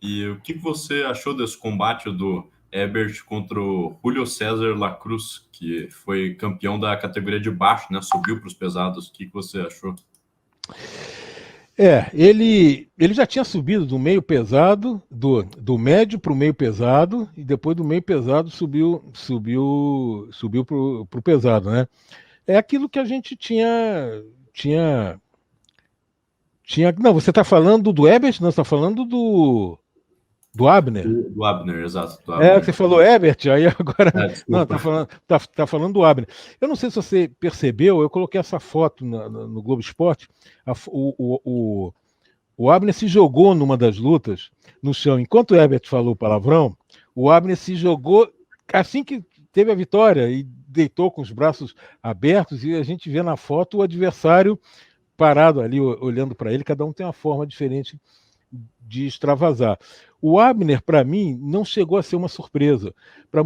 E o que você achou desse combate do Ebert contra o Julio César Lacruz, que foi campeão da categoria de baixo, né? Subiu para os pesados. O que você achou? Ele já tinha subido do meio pesado, do médio para o meio pesado, e depois do meio pesado subiu para o pesado, né? É aquilo que a gente tinha, Não, você está falando do Ebert, não, você está falando do Abner. Do Abner, exato, do É, que Abner. você falou Ebert, aí agora. Não, Desculpa. tá falando do Abner. Eu não sei se você percebeu, eu coloquei essa foto no Globo Esporte. O Abner se jogou numa das lutas no chão. Enquanto o Ebert falou palavrão, o Abner se jogou assim que teve a vitória e deitou com os braços abertos. E a gente vê na foto o adversário parado ali, olhando para ele. Cada um tem uma forma diferente de extravasar. O Abner, para mim, não chegou a ser uma surpresa. Para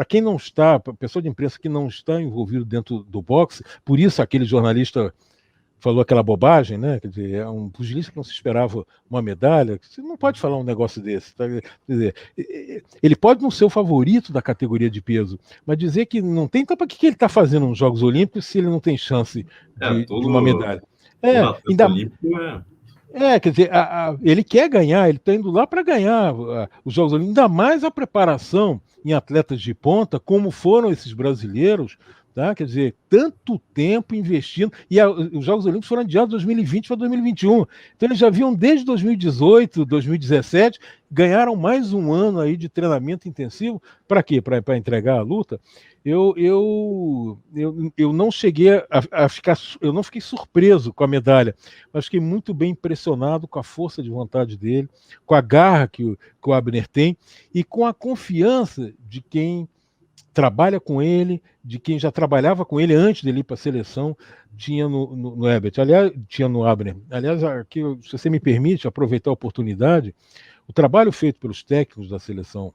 quem não está, para pessoa de imprensa que não está envolvido dentro do boxe, por isso aquele jornalista falou aquela bobagem, né? Quer dizer, é um pugilista que não se esperava uma medalha. Você não pode falar um negócio desse. Tá? Quer dizer, ele pode não ser o favorito da categoria de peso, mas dizer que não tem, então para que ele está fazendo nos Jogos Olímpicos se ele não tem chance de uma medalha? Todo É, atleta ainda, olímpico é. quer dizer, ele quer ganhar, ele está indo lá para ganhar os Jogos Olímpicos, ainda mais a preparação em atletas de ponta, como foram esses brasileiros, tá? Quer dizer, tanto tempo investindo, e os Jogos Olímpicos foram adiados de 2020 para 2021. Então eles já viam desde 2018, 2017, ganharam mais um ano aí de treinamento intensivo. Para quê? Para entregar a luta. Eu não cheguei a ficar, eu não fiquei surpreso com a medalha, mas fiquei muito bem impressionado com a força de vontade dele, com a garra que o Abner tem e com a confiança de quem trabalha com ele, de quem já trabalhava com ele antes dele ir para a seleção, tinha no Ebert, aliás, tinha no Abner. Aliás, aqui, se você me permite aproveitar a oportunidade, o trabalho feito pelos técnicos da seleção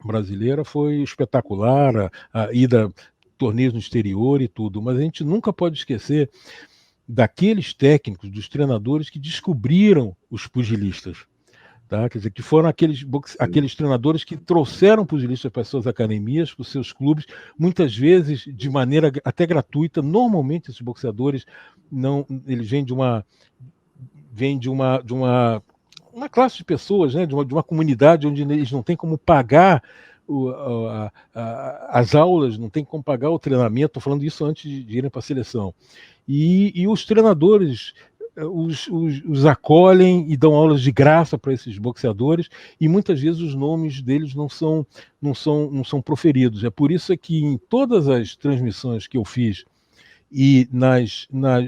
brasileira foi espetacular, a ida torneios no exterior e tudo, mas a gente nunca pode esquecer daqueles técnicos, dos treinadores que descobriram os pugilistas. Tá? Quer dizer, que foram aqueles treinadores que trouxeram pugilistas para as suas academias, para os seus clubes, muitas vezes de maneira até gratuita. Normalmente esses boxeadores não, eles vêm de uma classe de pessoas, né, de uma comunidade onde eles não têm como pagar as aulas, não tem como pagar o treinamento. Estou falando isso antes de irem para a seleção. E os treinadores os acolhem e dão aulas de graça para esses boxeadores, e muitas vezes os nomes deles não são proferidos. É por isso que em todas as transmissões que eu fiz e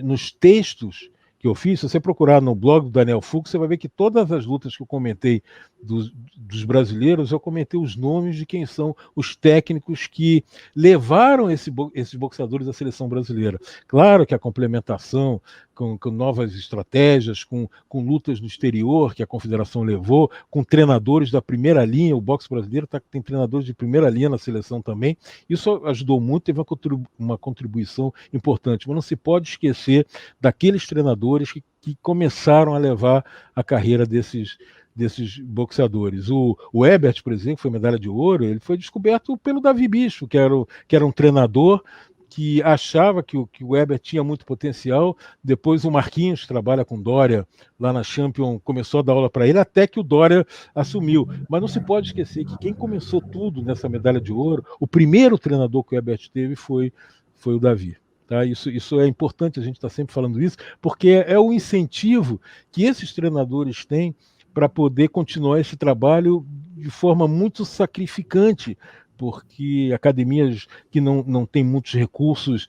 nos textos que eu fiz, se você procurar no blog do Daniel Fux, você vai ver que todas as lutas que eu comentei dos brasileiros, eu comentei os nomes de quem são os técnicos que levaram esses boxeadores à seleção brasileira. Claro que a complementação com novas estratégias, com lutas no exterior que a confederação levou, com treinadores da primeira linha, o boxe brasileiro tem treinadores de primeira linha na seleção também. Isso ajudou muito, teve uma contribuição importante, mas não se pode esquecer daqueles treinadores que começaram a levar a carreira desses boxeadores. O Ebert, por exemplo, que foi medalha de ouro, ele foi descoberto pelo Davi Bicho, que era um treinador que achava que o Ebert tinha muito potencial. Depois o Marquinhos, que trabalha com Dória lá na Champion, começou a dar aula para ele, até que o Dória assumiu. Mas não se pode esquecer que quem começou tudo nessa medalha de ouro, o primeiro treinador que o Ebert teve foi o Davi. Tá? Isso é importante, a gente está sempre falando isso, porque é o incentivo que esses treinadores têm para poder continuar esse trabalho de forma muito sacrificante, porque academias que não têm muitos recursos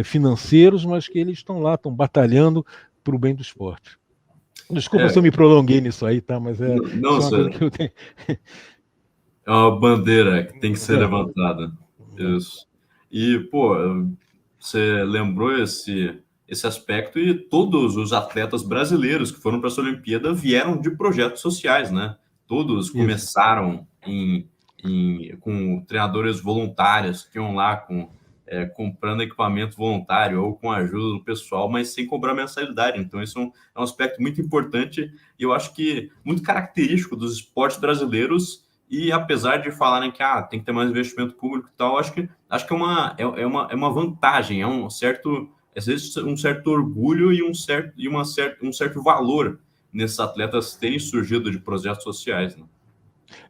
financeiros, mas que eles estão lá, estão batalhando para o bem do esporte. Desculpa se eu É, me prolonguei nisso aí, tá? Mas não, isso é uma coisa que eu tenho. é uma bandeira que tem que ser É, levantada. é. Isso. E, pô, você lembrou esse aspecto, e todos os atletas brasileiros que foram para essa Olimpíada vieram de projetos sociais, né? Todos Isso. começaram com treinadores voluntários que iam lá com comprando equipamento voluntário ou com a ajuda do pessoal, mas sem cobrar mensalidade. Então, isso é um aspecto muito importante e eu acho que muito característico dos esportes brasileiros. E apesar de falarem que tem que ter mais investimento público e tal, acho que é uma vantagem, existe um certo orgulho e um certo valor nesses atletas terem surgido de projetos sociais, né?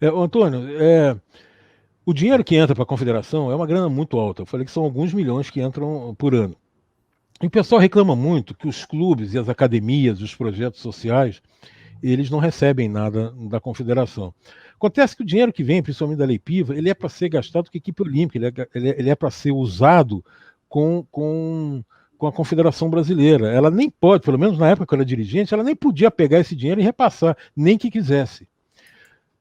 Antônio, o dinheiro que entra para a confederação é uma grana muito alta. Eu falei que são alguns milhões que entram por ano. E o pessoal reclama muito que os clubes e as academias, os projetos sociais, eles não recebem nada da confederação. Acontece que o dinheiro que vem, principalmente da Lei Piva, ele é para ser gastado com a equipe olímpica, ele é para ser usado com a Confederação Brasileira. Ela nem pode, pelo menos na época que eu era dirigente, ela nem podia pegar esse dinheiro e repassar, nem que quisesse.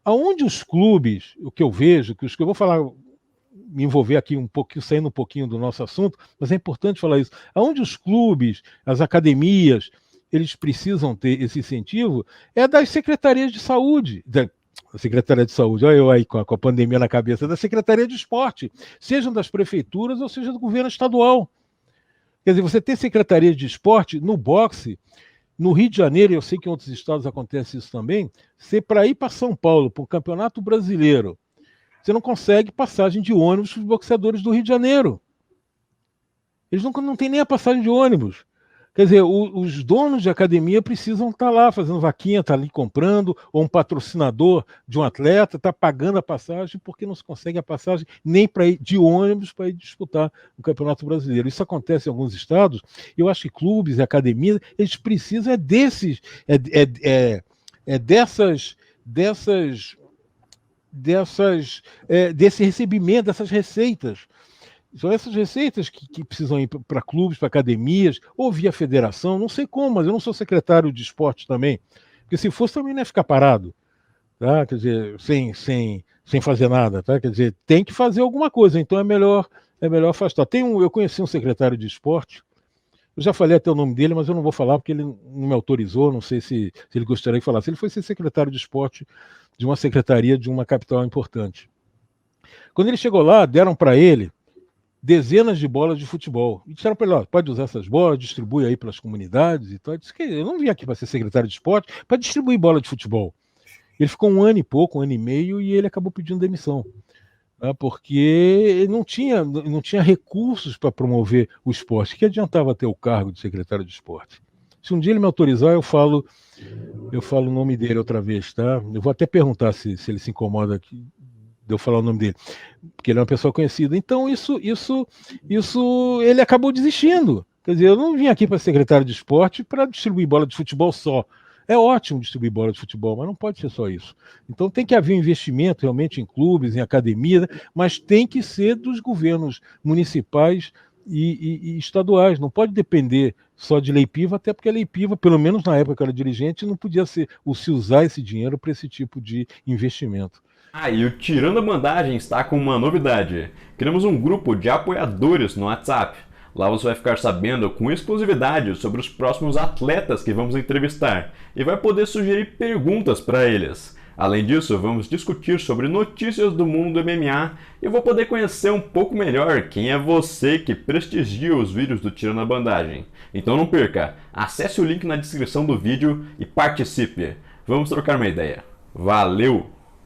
Aonde os clubes, o que eu vejo, que eu vou falar, me envolver aqui um pouquinho, saindo um pouquinho do nosso assunto, mas é importante falar isso. Aonde os clubes, as academias, eles precisam ter esse incentivo é das secretarias de saúde, da Secretaria de Saúde, olha eu aí com a pandemia na cabeça, da Secretaria de Esporte, sejam das prefeituras ou seja do governo estadual. Quer dizer, você tem secretaria de esporte no boxe. No Rio de Janeiro, eu sei que em outros estados acontece isso também, você para ir para São Paulo, para o Campeonato Brasileiro, você não consegue passagem de ônibus para os boxeadores do Rio de Janeiro. Eles não têm nem a passagem de ônibus. Quer dizer, os donos de academia precisam estar lá fazendo vaquinha, estar ali comprando, ou um patrocinador de um atleta está pagando a passagem porque não se consegue a passagem nem para ir de ônibus para ir disputar o Campeonato Brasileiro. Isso acontece em alguns estados. Eu acho que clubes e academias, eles precisam desse recebimento, dessas receitas. São essas receitas que precisam ir para clubes, para academias, ou via federação, não sei como, mas eu não sou secretário de esporte também, porque se fosse também não ia ficar parado, tá? Quer dizer, sem fazer nada, tá? Quer dizer, tem que fazer alguma coisa, então é melhor afastar. Eu conheci um secretário de esporte, eu já falei até o nome dele, mas eu não vou falar porque ele não me autorizou, não sei se ele gostaria que falasse. Ele foi ser secretário de esporte de uma secretaria de uma capital importante. Quando ele chegou lá, deram para ele dezenas de bolas de futebol. E disseram para ele, pode usar essas bolas, distribui aí para as comunidades e tal. Ele disse que eu não vim aqui para ser secretário de esporte, para distribuir bola de futebol. Ele ficou um ano e pouco, um ano e meio, e ele acabou pedindo demissão. Porque não tinha recursos para promover o esporte. Que adiantava ter o cargo de secretário de esporte? Se um dia ele me autorizar, eu falo o nome dele outra vez, tá? Eu vou até perguntar se ele se incomoda aqui de eu falar o nome dele, porque ele é uma pessoa conhecida. Então, isso ele acabou desistindo. Quer dizer, eu não vim aqui para secretário de esporte para distribuir bola de futebol só. É ótimo distribuir bola de futebol, mas não pode ser só isso. Então tem que haver um investimento realmente em clubes, em academias, mas tem que ser dos governos municipais e estaduais. Não pode depender só de Lei Piva, até porque a Lei Piva, pelo menos na época que eu era dirigente, não podia se usar esse dinheiro para esse tipo de investimento. E o Tirando a Bandagem está com uma novidade. Criamos um grupo de apoiadores no WhatsApp. Lá você vai ficar sabendo com exclusividade sobre os próximos atletas que vamos entrevistar e vai poder sugerir perguntas para eles. Além disso, vamos discutir sobre notícias do mundo do MMA e vou poder conhecer um pouco melhor quem é você que prestigia os vídeos do Tirando a Bandagem. Então não perca, acesse o link na descrição do vídeo e participe. Vamos trocar uma ideia. Valeu!